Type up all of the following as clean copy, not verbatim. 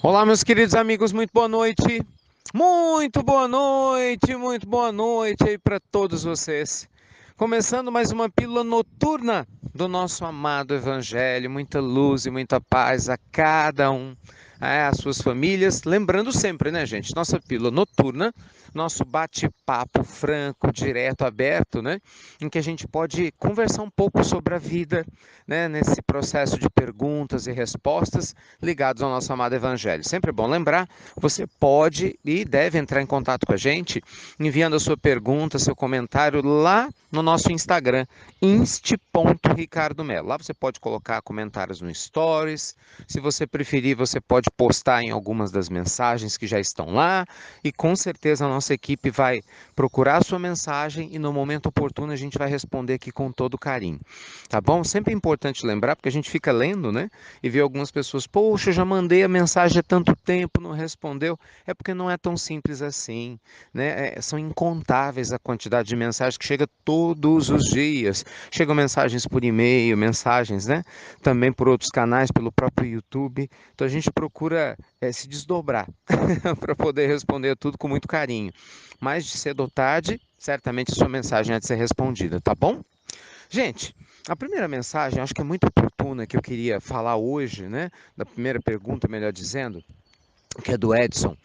Olá, meus queridos amigos, muito boa noite. Muito boa noite, muito boa noite aí para todos vocês. Começando mais uma pílula noturna do nosso amado Evangelho. Muita luz e muita paz a cada um, às suas famílias. Lembrando sempre, né, gente? Nossa pílula noturna, nosso bate-papo franco, direto, aberto, né? Em que a gente pode conversar um pouco sobre a vida, né? Nesse processo de perguntas e respostas ligados ao nosso amado Evangelho. Sempre é bom lembrar, você pode e deve entrar em contato com a gente enviando a sua pergunta, seu comentário lá no nosso Instagram, inst.ricardomelo. Lá você pode colocar comentários no Stories, se você preferir, você pode postar em algumas das mensagens que já estão lá, e com certeza a nossa equipe vai procurar a sua mensagem e no momento oportuno a gente vai responder aqui com todo carinho. Tá bom? Sempre é importante lembrar, porque a gente fica lendo, né? E vê algumas pessoas, poxa, eu já mandei a mensagem há tanto tempo, não respondeu. É porque não é tão simples assim, né? São incontáveis a quantidade de mensagens que chega todos os dias. Chegam mensagens por e-mail, mensagens, né? Também por outros canais, pelo próprio YouTube. Então a gente procura se desdobrar para poder responder tudo com muito carinho. Mas de cedo ou tarde, certamente a sua mensagem há de ser respondida, tá bom? Gente, a primeira mensagem, acho que é muito oportuna que eu queria falar hoje, né? Da primeira pergunta, melhor dizendo, que é do Edson.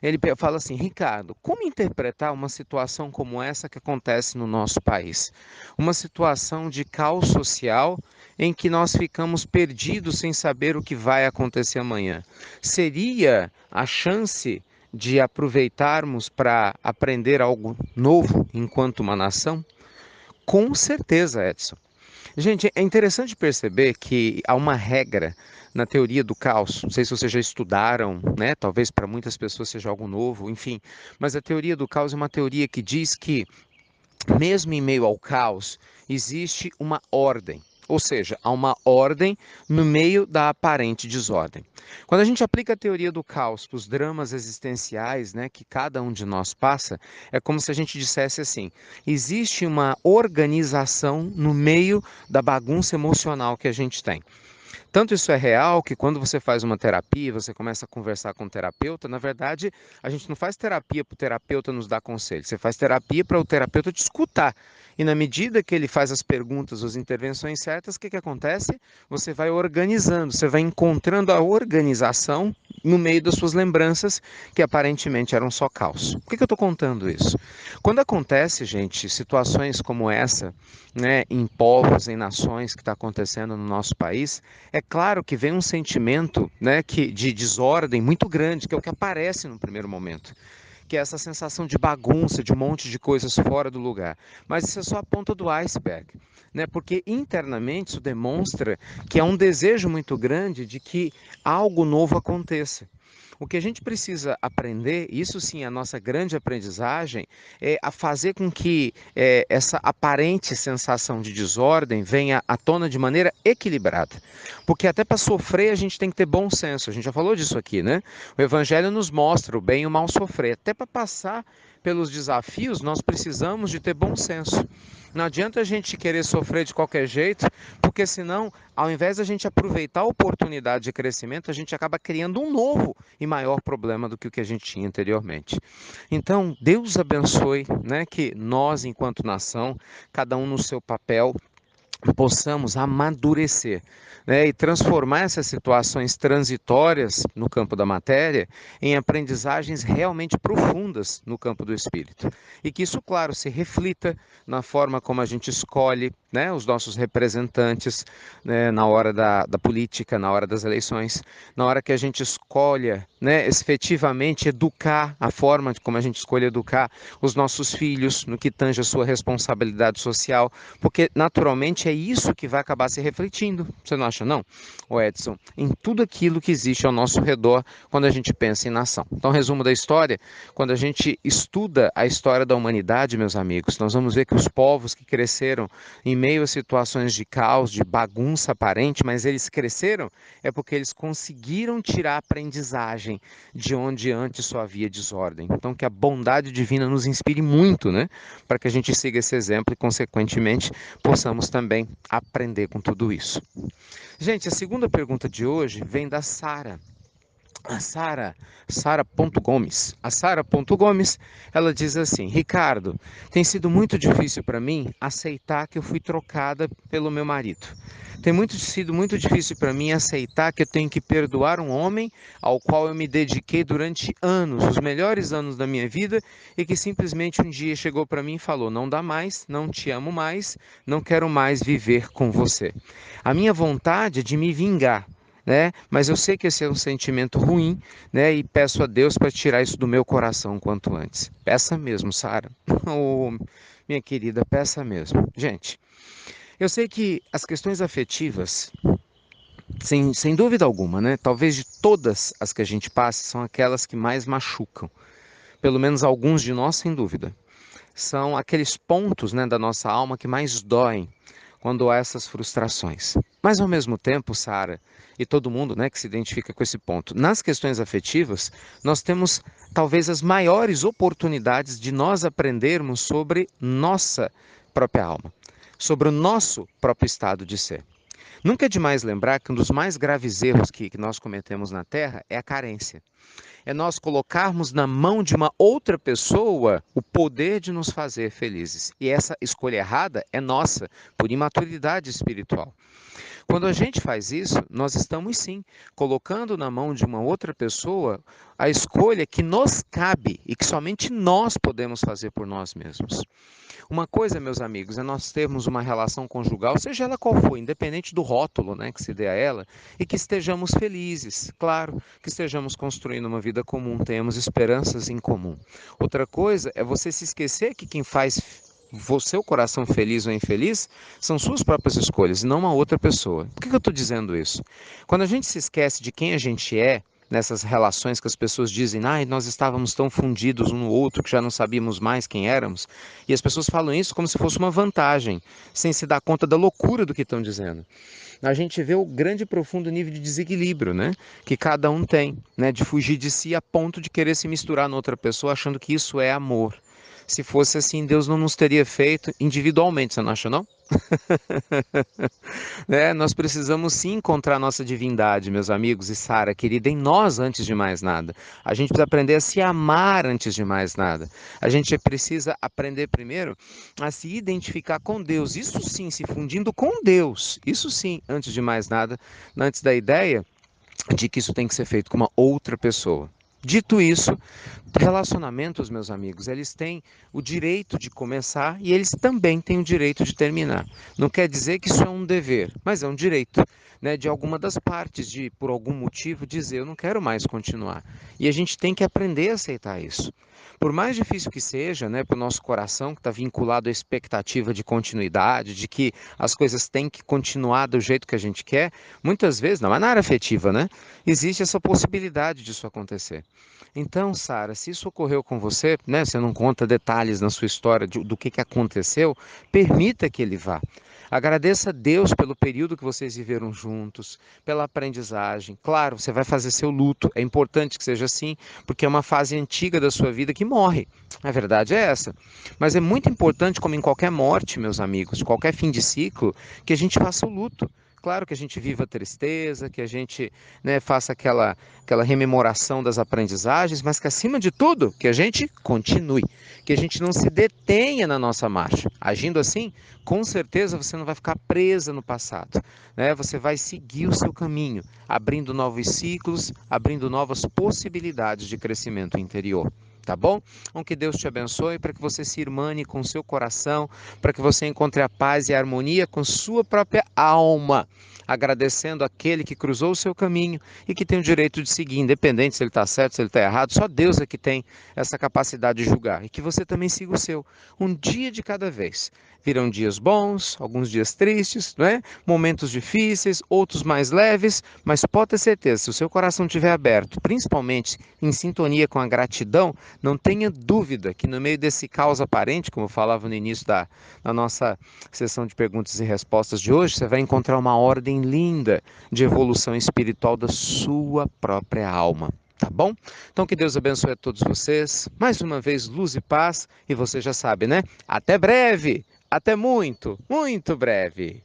Ele fala assim: Ricardo, como interpretar uma situação como essa que acontece no nosso país? Uma situação de caos social em que nós ficamos perdidos sem saber o que vai acontecer amanhã. Seria a chance de aproveitarmos para aprender algo novo enquanto uma nação? Com certeza, Edson. Gente, é interessante perceber que há uma regra na teoria do caos. Não sei se vocês já estudaram, né? Talvez para muitas pessoas seja algo novo, enfim. Mas a teoria do caos é uma teoria que diz que, mesmo em meio ao caos, existe uma ordem. Ou seja, há uma ordem no meio da aparente desordem. Quando a gente aplica a teoria do caos para os dramas existenciais, né, que cada um de nós passa, é como se a gente dissesse assim: existe uma organização no meio da bagunça emocional que a gente tem. Tanto isso é real que quando você faz uma terapia, você começa a conversar com o terapeuta, na verdade, a gente não faz terapia para o terapeuta nos dar conselho, você faz terapia para o terapeuta te escutar. E na medida que ele faz as perguntas, as intervenções certas, o que acontece? Você vai organizando, você vai encontrando a organização no meio das suas lembranças, que aparentemente eram só caos. Por que eu estou contando isso? Quando acontece, gente, situações como essa, né, em povos, em nações que está acontecendo no nosso país, é claro que vem um sentimento, né, de desordem muito grande, que é o que aparece no primeiro momento, que é essa sensação de bagunça, de um monte de coisas fora do lugar. Mas isso é só a ponta do iceberg, né? Porque internamente isso demonstra que há um desejo muito grande de que algo novo aconteça. O que a gente precisa aprender, isso sim é a nossa grande aprendizagem, é a fazer com que essa aparente sensação de desordem venha à tona de maneira equilibrada. Porque até para sofrer a gente tem que ter bom senso, a gente já falou disso aqui, né? O Evangelho nos mostra o bem e o mal sofrer. Até para passar pelos desafios, nós precisamos de ter bom senso. Não adianta a gente querer sofrer de qualquer jeito, porque senão, ao invés de a gente aproveitar a oportunidade de crescimento, a gente acaba criando um novo e maior problema do que o que a gente tinha anteriormente. Então, Deus abençoe, né, que nós, enquanto nação, cada um no seu papel, possamos amadurecer, né, e transformar essas situações transitórias no campo da matéria em aprendizagens realmente profundas no campo do espírito. E que isso, claro, se reflita na forma como a gente escolhe, né, os nossos representantes, né, na hora da política, na hora das eleições, na hora que a gente escolha, né, efetivamente educar, a forma como a gente escolhe educar os nossos filhos no que tange a sua responsabilidade social, porque naturalmente é isso que vai acabar se refletindo, você não acha não, o Edson? Em tudo aquilo que existe ao nosso redor quando a gente pensa em nação. Então, resumo da história, quando a gente estuda a história da humanidade, meus amigos, nós vamos ver que os povos que cresceram em meio a situações de caos, de bagunça aparente, mas eles cresceram, é porque eles conseguiram tirar a aprendizagem de onde antes só havia desordem. Então, que a bondade divina nos inspire muito, né? Para que a gente siga esse exemplo e, consequentemente, possamos também aprender com tudo isso. Gente, a segunda pergunta de hoje vem da Sara. A Sara.Gomes. A Sara.Gomes, ela diz assim: Ricardo, tem sido muito difícil para mim aceitar que eu fui trocada pelo meu marido. Sido muito difícil para mim aceitar que eu tenho que perdoar um homem ao qual eu me dediquei durante anos, os melhores anos da minha vida, e que simplesmente um dia chegou para mim e falou: não dá mais, não te amo mais, não quero mais viver com você. A minha vontade é de me vingar, né? Mas eu sei que esse é um sentimento ruim, né? E peço a Deus para tirar isso do meu coração quanto antes. Peça mesmo, Sara. Oh, minha querida, peça mesmo. Gente, eu sei que as questões afetivas, sem dúvida alguma, né? Talvez de todas as que a gente passe, são aquelas que mais machucam. Pelo menos alguns de nós, sem dúvida. São aqueles pontos, né, da nossa alma que mais doem quando há essas frustrações. Mas ao mesmo tempo, Sara, e todo mundo, né, que se identifica com esse ponto, nas questões afetivas, nós temos talvez as maiores oportunidades de nós aprendermos sobre nossa própria alma, sobre o nosso próprio estado de ser. Nunca é demais lembrar que um dos mais graves erros que nós cometemos na Terra é a carência. É nós colocarmos na mão de uma outra pessoa o poder de nos fazer felizes. E essa escolha errada é nossa, por imaturidade espiritual. Quando a gente faz isso, nós estamos sim colocando na mão de uma outra pessoa a escolha que nos cabe e que somente nós podemos fazer por nós mesmos. Uma coisa, meus amigos, é nós termos uma relação conjugal, seja ela qual for, independente do rótulo, né, que se dê a ela, e que estejamos felizes, claro, que estejamos construindo uma vida comum, tenhamos esperanças em comum. Outra coisa é você se esquecer que quem faz você, o coração feliz ou infeliz, são suas próprias escolhas, e não uma outra pessoa. Por que eu estou dizendo isso? Quando a gente se esquece de quem a gente é, nessas relações que as pessoas dizem, nós estávamos tão fundidos um no outro que já não sabíamos mais quem éramos, e as pessoas falam isso como se fosse uma vantagem, sem se dar conta da loucura do que estão dizendo. A gente vê o grande e profundo nível de desequilíbrio, né, que cada um tem, né, de fugir de si a ponto de querer se misturar na outra pessoa, achando que isso é amor. Se fosse assim, Deus não nos teria feito individualmente, você não acha, não? Né? Nós precisamos sim encontrar nossa divindade, meus amigos e Sara, querida, em nós antes de mais nada. A gente precisa aprender a se amar antes de mais nada. A gente precisa aprender primeiro a se identificar com Deus. Isso sim, se fundindo com Deus. Isso sim, antes de mais nada, antes da ideia de que isso tem que ser feito com uma outra pessoa. Dito isso, relacionamentos, meus amigos, eles têm o direito de começar e eles também têm o direito de terminar. Não quer dizer que isso é um dever, mas é um direito, né, de alguma das partes, de por algum motivo dizer eu não quero mais continuar. E a gente tem que aprender a aceitar isso. Por mais difícil que seja, né, para o nosso coração, que está vinculado à expectativa de continuidade, de que as coisas têm que continuar do jeito que a gente quer, muitas vezes, não é na área afetiva, né, existe essa possibilidade disso acontecer. Então, Sara, se isso ocorreu com você, né, você não conta detalhes na sua história do que aconteceu, permita que ele vá. Agradeça a Deus pelo período que vocês viveram juntos, pela aprendizagem. Claro, você vai fazer seu luto, é importante que seja assim, porque é uma fase antiga da sua vida que morre. A verdade é essa. Mas é muito importante, como em qualquer morte, meus amigos, qualquer fim de ciclo, que a gente faça o luto. Claro que a gente viva a tristeza, que a gente, né, faça aquela rememoração das aprendizagens, mas que acima de tudo, que a gente continue, que a gente não se detenha na nossa marcha. Agindo assim, com certeza você não vai ficar presa no passado, né? Você vai seguir o seu caminho, abrindo novos ciclos, abrindo novas possibilidades de crescimento interior. Tá bom? Então que Deus te abençoe para que você se irmane com o seu coração, para que você encontre a paz e a harmonia com sua própria alma, agradecendo aquele que cruzou o seu caminho e que tem o direito de seguir, independente se ele está certo, se ele está errado, só Deus é que tem essa capacidade de julgar. E que você também siga o seu, um dia de cada vez. Virão dias bons, alguns dias tristes, não é? Momentos difíceis, outros mais leves, mas pode ter certeza, se o seu coração estiver aberto, principalmente em sintonia com a gratidão, não tenha dúvida que no meio desse caos aparente, como eu falava no início da nossa sessão de perguntas e respostas de hoje, você vai encontrar uma ordem linda de evolução espiritual da sua própria alma. Tá bom? Então que Deus abençoe a todos vocês. Mais uma vez, luz e paz. E você já sabe, né? Até breve! Até muito, muito breve!